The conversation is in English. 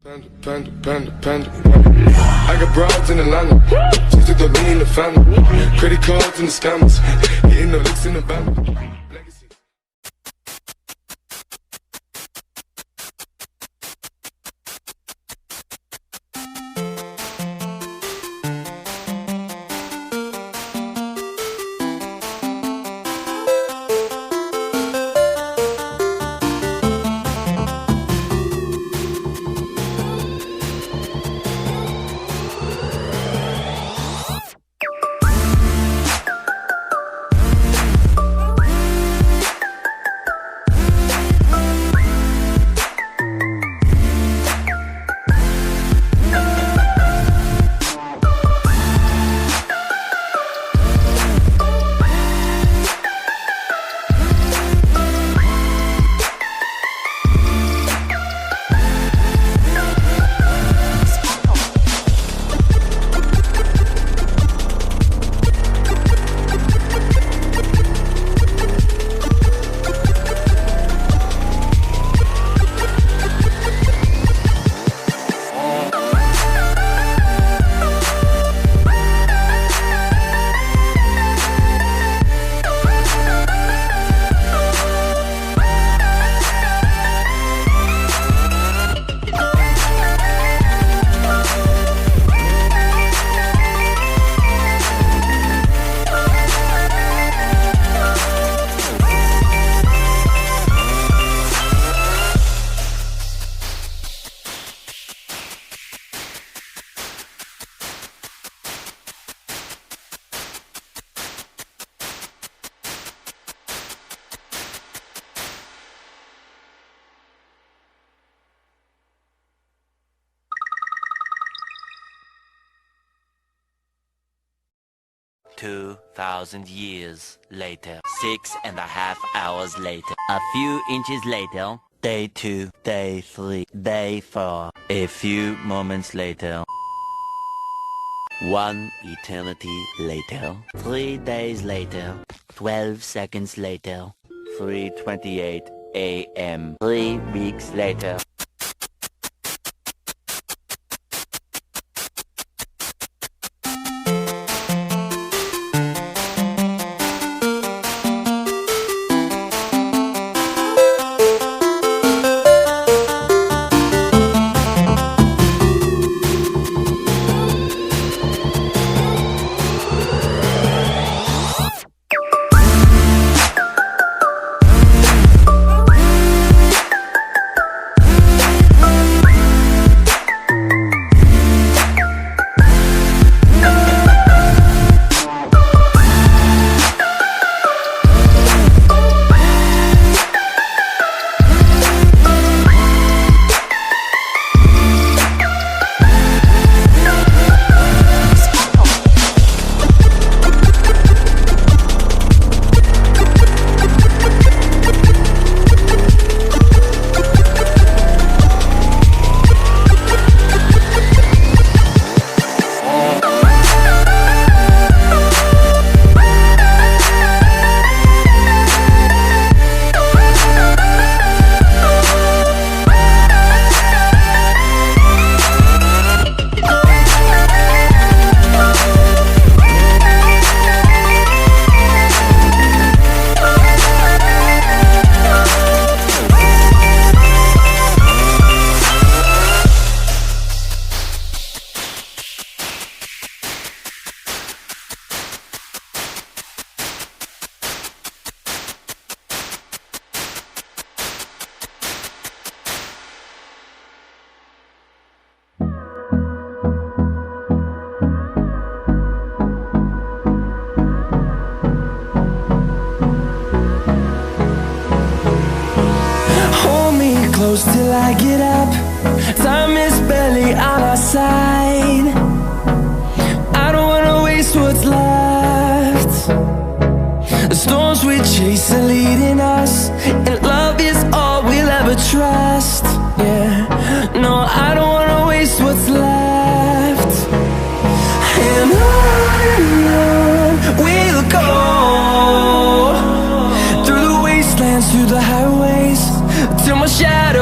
Panda. I got broads in Atlanta. Just took the lean in the family. Credit cards and the scammers. Hitting the licks in the band. Legacy. "2,000 years later, 6.5 hours later, a few inches later, day 2, day 3, day 4, a few moments later, 1 eternity later, 3 days later, 12 seconds later, 3:28 a.m., 3 weeks later." Close till I get up. Time is barely on our side. I don't wanna waste what's left. The storms we chase are leading us, and love is all we'll ever trust. Yeah, no, I don't wanna waste what's left. And on we'll go, through the wastelands, through the highways, till my shadow